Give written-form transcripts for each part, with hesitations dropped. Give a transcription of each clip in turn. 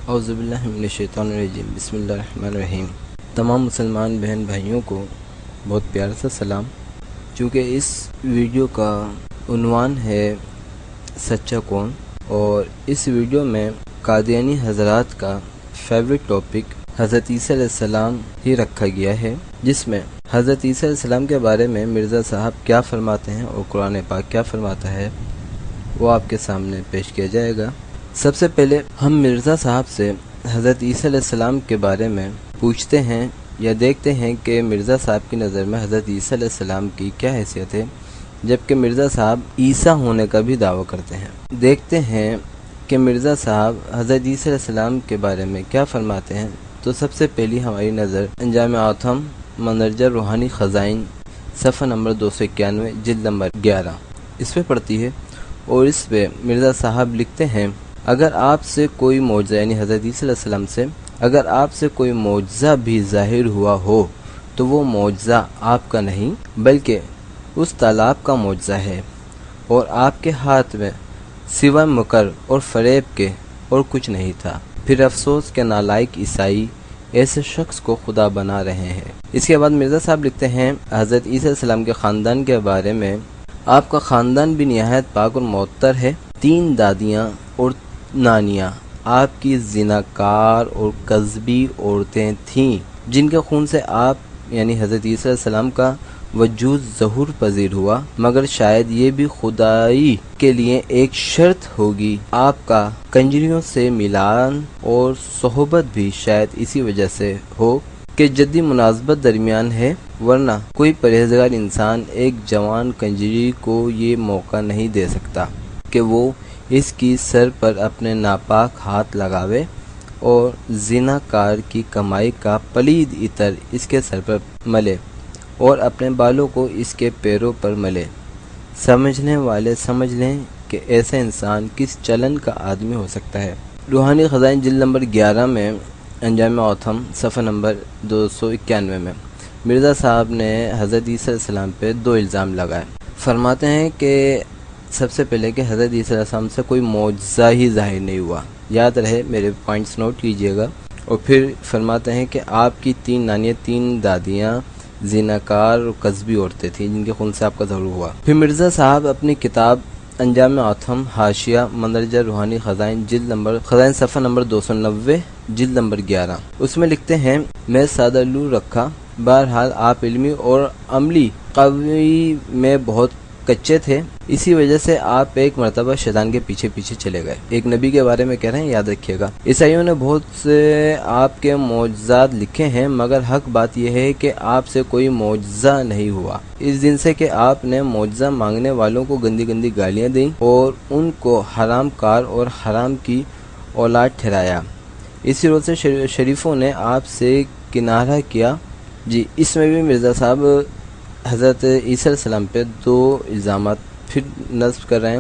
اعوذ باللہ من الشیطان الرجیم، بسم اللہ الرحمن الرحیم۔ تمام مسلمان بہن بھائیوں کو بہت پیار سے سلام۔ چونکہ اس ویڈیو کا عنوان ہے سچا کون، اور اس ویڈیو میں قادیانی حضرات کا فیوریٹ ٹاپک حضرت عیسیٰ علیہ السلام ہی رکھا گیا ہے، جس میں حضرت عیسیٰ علیہ السلام کے بارے میں مرزا صاحب کیا فرماتے ہیں اور قرآن پاک کیا فرماتا ہے، وہ آپ کے سامنے پیش کیا جائے گا۔ سب سے پہلے ہم مرزا صاحب سے حضرت عیسیٰ علیہ السلام کے بارے میں پوچھتے ہیں یا دیکھتے ہیں کہ مرزا صاحب کی نظر میں حضرت عیسیٰ علیہ السلام کی کیا حیثیت ہے، جبکہ مرزا صاحب عیسیٰ ہونے کا بھی دعویٰ کرتے ہیں۔ دیکھتے ہیں کہ مرزا صاحب حضرت عیسیٰ علیہ السلام کے بارے میں کیا فرماتے ہیں۔ تو سب سے پہلی ہماری نظر انجام آتم مندرجہ روحانی خزائن صفحہ نمبر 291 جلد نمبر 11 اس پہ پڑتی ہے، اور اس پہ مرزا صاحب لکھتے ہیں، اگر آپ سے کوئی معجزہ، یعنی حضرت عیسیٰ علیہ السلام سے اگر آپ سے کوئی معجزہ بھی ظاہر ہوا ہو تو وہ معجزہ آپ کا نہیں بلکہ اس تالاب کا معجزہ ہے، اور آپ کے ہاتھ میں سوائے مکر اور فریب کے اور کچھ نہیں تھا۔ پھر افسوس کہ نالائق عیسائی ایسے شخص کو خدا بنا رہے ہیں۔ اس کے بعد مرزا صاحب لکھتے ہیں حضرت عیسیٰ علیہ السلام کے خاندان کے بارے میں، آپ کا خاندان بھی نہایت پاک اور معطر ہے۔ 3 دادیاں اور نانیاں آپ کی زناکار اور کذبی عورتیں تھیں، جن کے خون سے آپ یعنی حضرت عیسیٰ علیہ السلام کا وجود ظہور پذیر ہوا، مگر شاید یہ بھی خدائی کے لیے ایک شرط ہوگی۔ آپ کا کنجریوں سے ملان اور صحبت بھی شاید اسی وجہ سے ہو کہ جدی مناسبت درمیان ہے، ورنہ کوئی پرہیزگار انسان ایک جوان کنجری کو یہ موقع نہیں دے سکتا کہ وہ اس کی سر پر اپنے ناپاک ہاتھ لگاوے اور زنا کار کی کمائی کا پلید عطر اس کے سر پر ملے اور اپنے بالوں کو اس کے پیروں پر ملے۔ سمجھنے والے سمجھ لیں کہ ایسا انسان کس چلن کا آدمی ہو سکتا ہے۔ روحانی خزائن جلد نمبر 11 میں انجام آتم صفحہ نمبر 291 میں مرزا صاحب نے حضرت عیسیٰ علیہ السلام پہ 2 الزام لگائے۔ فرماتے ہیں کہ سب سے پہلے کہ حضرت عیسیٰ علیہ السلام سے کوئی معجزہ ہی ظاہر نہیں ہوا، یاد رہے، میرے پوائنٹس نوٹ کیجئے گا۔ اور پھر فرماتے ہیں کہ آپ کی 3 نانیاں 3 دادیاں زناکار اور کذبی عورتیں تھیں، جن کے خون سے آپ کا ظہور ہوا۔ پھر مرزا صاحب اپنی کتاب انجام آتم حاشیہ مندرجہ روحانی خزائن جلد نمبر خزائن صفحہ نمبر 290 جلد نمبر 11 اس میں لکھتے ہیں، میں سادہ لو رکھا، بہرحال آپ علمی اور عملی قوی میں بہت کچے تھے، اسی وجہ سے آپ ایک مرتبہ شیطان کے پیچھے پیچھے چلے گئے۔ ایک نبی کے بارے میں کہہ رہے ہیں، یاد رکھیے گا۔ عیسائیوں نے بہت سے آپ کے معجزات لکھے ہیں، مگر حق بات یہ ہے کہ آپ سے کوئی معجزہ نہیں ہوا، اس دن سے کہ آپ نے معجزہ مانگنے والوں کو گندی گندی گالیاں دیں اور ان کو حرام کار اور حرام کی اولاد ٹھہرایا۔ اسی روز سے شریفوں نے آپ سے کنارہ کیا۔ جی، اس میں بھی مرزا صاحب حضرت عیسیٰ علیہ السلام پہ 2 الزامات پھر نصب کر رہے ہیں۔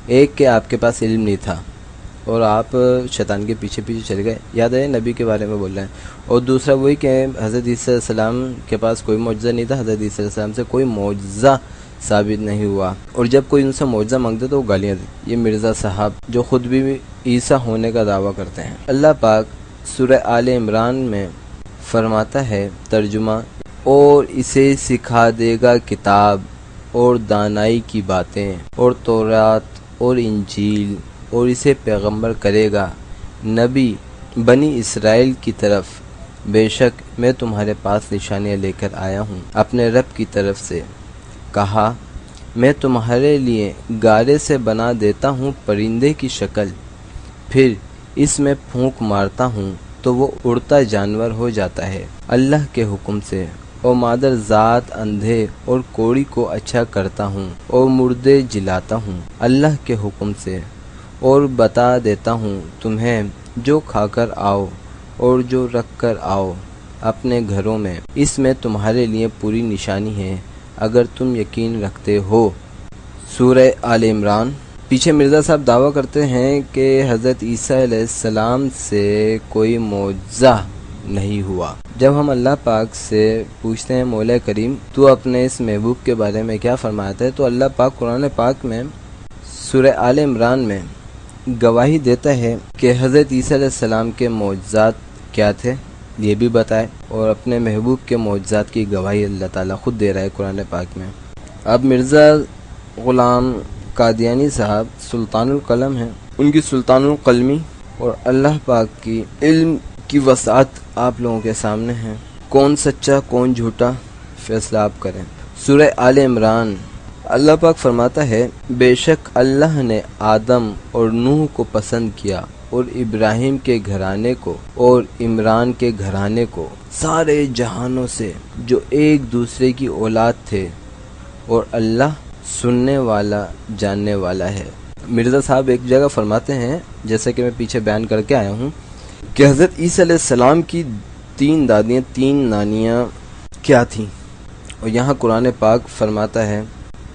ایک کہ آپ کے پاس علم نہیں تھا اور آپ شیطان کے پیچھے پیچھے چلے گئے، یاد ہے نبی کے بارے میں بول رہے ہیں۔ اور دوسرا وہی کہ حضرت عیسیٰ علیہ السلام کے پاس کوئی معجزہ نہیں تھا، حضرت عیسیٰ علیہ السلام سے کوئی معجزہ ثابت نہیں ہوا، اور جب کوئی ان سے معجزہ مانگتے تو وہ گالیاں دی۔ یہ مرزا صاحب جو خود بھی عیسیٰ ہونے کا دعویٰ کرتے ہیں۔ اللہ پاک سورہ آل عمران میں فرماتا ہے، ترجمہ، اور اسے سکھا دے گا کتاب اور دانائی کی باتیں اور تورات اور انجیل، اور اسے پیغمبر کرے گا نبی بنی اسرائیل کی طرف، بے شک میں تمہارے پاس نشانیاں لے کر آیا ہوں اپنے رب کی طرف سے۔ کہا، میں تمہارے لیے گارے سے بنا دیتا ہوں پرندے کی شکل، پھر اس میں پھونک مارتا ہوں تو وہ اڑتا جانور ہو جاتا ہے اللہ کے حکم سے، اور مادر ذات اندھے اور کوڑی کو اچھا کرتا ہوں اور مردے جلاتا ہوں اللہ کے حکم سے، اور بتا دیتا ہوں تمہیں جو کھا کر آؤ اور جو رکھ کر آؤ اپنے گھروں میں، اس میں تمہارے لیے پوری نشانی ہے اگر تم یقین رکھتے ہو۔ سورہ آل عمران۔ پیچھے مرزا صاحب دعویٰ کرتے ہیں کہ حضرت عیسیٰ علیہ السلام سے کوئی معجزہ نہیں ہوا۔ جب ہم اللہ پاک سے پوچھتے ہیں، مولا کریم تو اپنے اس محبوب کے بارے میں کیا فرماتا ہے، تو اللہ پاک قرآن پاک میں سورہ آل عمران میں گواہی دیتا ہے کہ حضرت عیسیٰ علیہ السلام کے معجزات کیا تھے یہ بھی بتائے، اور اپنے محبوب کے معجزات کی گواہی اللہ تعالیٰ خود دے رہا ہے قرآن پاک میں۔ اب مرزا غلام قادیانی صاحب سلطان القلم ہیں، ان کی سلطان القلمی اور اللہ پاک کی علم کی وسعت آپ لوگوں کے سامنے ہے۔ کون سچا کون جھوٹا فیصلہ آپ کریں۔ سورہ آل عمران، اللہ پاک فرماتا ہے بے شک اللہ نے آدم اور نوح کو پسند کیا اور ابراہیم کے گھرانے کو اور عمران کے گھرانے کو سارے جہانوں سے جو ایک دوسرے کی اولاد تھے، اور اللہ سننے والا جاننے والا ہے۔ مرزا صاحب ایک جگہ فرماتے ہیں، جیسا کہ میں پیچھے بیان کر کے آیا ہوں، کہ حضرت عیسیٰ علیہ السلام کی 3 دادیاں 3 نانیاں کیا تھیں، اور یہاں قرآن پاک فرماتا ہے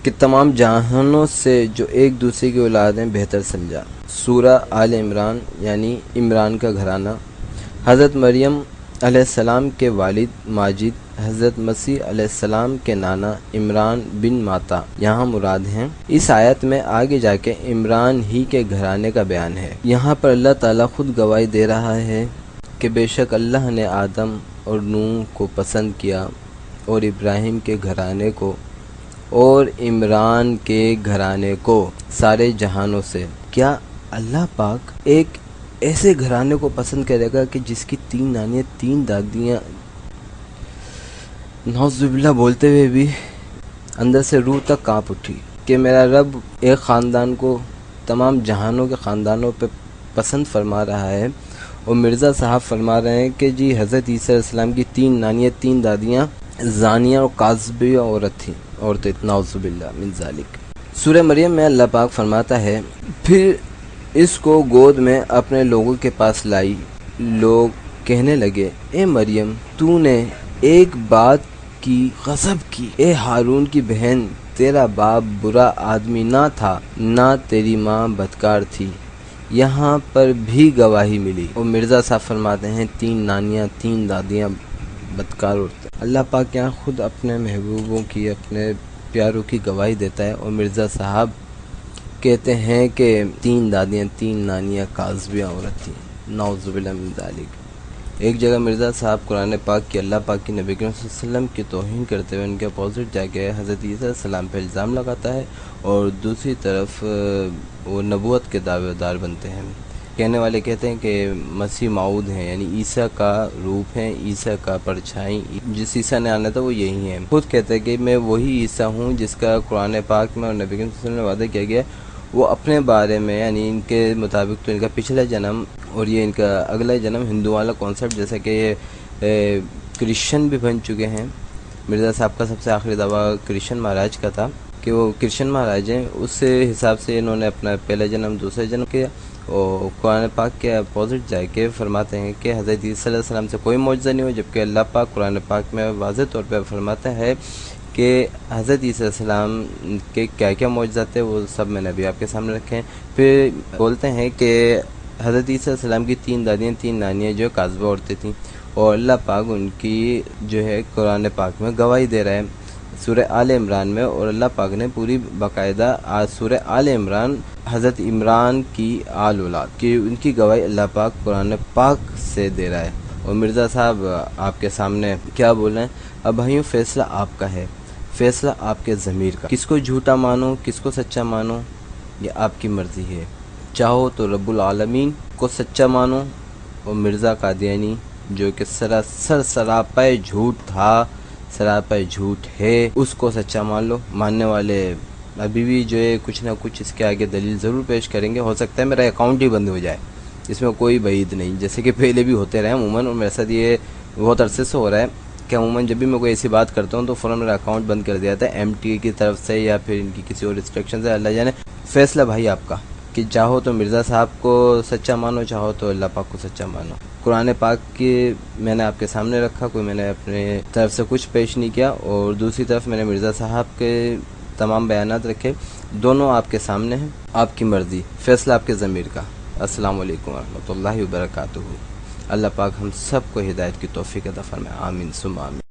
کہ تمام جہانوں سے جو ایک دوسرے کی اولاد ہیں بہتر سمجھا۔ سورہ آل عمران یعنی عمران کا گھرانہ، حضرت مریم علیہ السلام کے والد ماجد، حضرت مسیح علیہ السلام کے نانا عمران بن ماتا یہاں مراد ہیں۔ اس آیت میں آگے جا کے عمران ہی کے گھرانے کا بیان ہے۔ یہاں پر اللہ تعالیٰ خود گواہی دے رہا ہے کہ بے شک اللہ نے آدم اور نوح کو پسند کیا اور ابراہیم کے گھرانے کو اور عمران کے گھرانے کو سارے جہانوں سے۔ کیا اللہ پاک ایک ایسے گھرانے کو پسند کرے گا کہ جس کی 3 نانیاں 3 دادیاں، نعوذ باللہ بولتے ہوئے بھی اندر سے روح تک کانپ اٹھی کہ میرا رب ایک خاندان کو تمام جہانوں کے خاندانوں پہ پسند فرما رہا ہے، اور مرزا صاحب فرما رہے ہیں کہ جی حضرت عیسیٰ علیہ السلام کی 3 نانیاں 3 دادیاں زانیہ اور قاذبیہ عورت تھیں، اور تو نعوذ باللہ من ذالک۔ سورہ مریم میں اللہ پاک فرماتا ہے پھر اس کو گود میں اپنے لوگوں کے پاس لائی، لوگ کہنے لگے اے مریم تو نے ایک بات کی غضب کی، اے ہارون کی بہن تیرا باپ برا آدمی نہ تھا نہ تیری ماں بدکار تھی، یہاں پر بھی گواہی ملی۔ اور مرزا صاحب فرماتے ہیں 3 نانیاں 3 دادیاں بدکار عورتیں۔ اللہ پاک یہاں خود اپنے محبوبوں کی اپنے پیاروں کی گواہی دیتا ہے، اور مرزا صاحب کہتے ہیں کہ 3 دادیاں 3 نانیاں قاذبیہ عورت تھیں، نعوذ باللہ من ذالک۔ ایک جگہ مرزا صاحب قرآن پاک کی اللہ پاک کی نبی کریم صلی اللہ علیہ وسلم کی توہین کرتے ہوئے ان کے اپوزٹ جا کے حضرت عیسیٰ علیہ السلام پہ الزام لگاتا ہے، اور دوسری طرف وہ نبوت کے دعوے دار بنتے ہیں۔ کہنے والے کہتے ہیں کہ مسیح موعود ہیں، یعنی عیسیٰ کا روپ ہیں، عیسیٰ کا پرچھائی، جس عیسیٰ نے آنا تھا وہ یہی ہیں۔ خود کہتے ہیں کہ میں وہی عیسیٰ ہوں جس کا قرآن پاک میں اور نبی کریم صلی اللہ علیہ وسلم نے وعدہ کیا گیا۔ وہ اپنے بارے میں یعنی ان کے مطابق تو ان کا پچھلا جنم اور یہ ان کا اگلا جنم ہندو والا کانسیپٹ، جیسا کہ یہ کرسچن بھی بن چکے ہیں۔ مرزا صاحب کا سب سے آخری دعویٰ کرسچن مہاراج کا تھا کہ وہ کرسچن مہاراج ہیں، اس حساب سے انہوں نے اپنا پہلا جنم دوسرا جنم کیا، اور قرآن پاک کے اپوزٹ جا کے فرماتے ہیں کہ حضرت عیسیٰ علیہ السلام سے کوئی معجزہ نہیں ہو، جبکہ اللہ پاک قرآن پاک میں واضح طور پہ فرماتا ہے کہ حضرت عیسیٰ علیہ السلام کے کیا کیا معجزات تھے، وہ سب میں نے ابھی آپ کے سامنے رکھے ہیں۔ پھر بولتے ہیں کہ حضرت عیسیٰ علیہ السلام کی 3 دادیاں 3 نانیاں جو قاذبہ عورتیں تھیں، اور اللہ پاک ان کی جو ہے قرآن پاک میں گواہی دے رہا ہے سورہ آل عمران میں، اور اللہ پاک نے پوری باقاعدہ سورہ آل عمران حضرت عمران کی آل اولاد کی ان کی گواہی اللہ پاک قرآن پاک سے دے رہا ہے۔ اور مرزا صاحب آپ کے سامنے کیا بول رہے ہیں؟ اب بھائیوں فیصلہ آپ کا ہے، فیصلہ آپ کے ضمیر کا، کس کو جھوٹا مانو کس کو سچا مانو یہ آپ کی مرضی ہے۔ چاہو تو رب العالمین کو سچا مانو، اور مرزا قادیانی جو کہ سراسر سراپے جھوٹ تھا، سراپے جھوٹ ہے، اس کو سچا مان لو۔ ماننے والے ابھی بھی جو ہے کچھ نہ کچھ اس کے آگے دلیل ضرور پیش کریں گے، ہو سکتا ہے میرا اکاؤنٹ ہی بند ہو جائے، اس میں کوئی بعید نہیں، جیسے کہ پہلے بھی ہوتے رہے عموماً، اور میرے ساتھ یہ بہت عرصے سے ہو رہا ہے کہ عموماً جب بھی میں کوئی ایسی بات کرتا ہوں تو فوراً میرا اکاؤنٹ بند کر دیا جاتا ہے MTA کی طرف سے یا پھر ان کی کسی اور ریسٹرکشن سے۔ اللہ جانے، فیصلہ بھائی آپ کا، کہ چاہو تو مرزا صاحب کو سچا مانو، چاہو تو اللہ پاک کو سچا مانو۔ قرآن پاک کی میں نے آپ کے سامنے رکھا، کوئی میں نے اپنے طرف سے کچھ پیش نہیں کیا، اور دوسری طرف میں نے مرزا صاحب کے تمام بیانات رکھے، دونوں آپ کے سامنے ہیں، آپ کی مرضی، فیصلہ آپ کے ضمیر کا۔ السلام علیکم ورحمۃ اللہ وبرکاتہ۔ اللہ پاک ہم سب کو ہدایت کی توفیق عطا فرمائے، آمین ثم آمین۔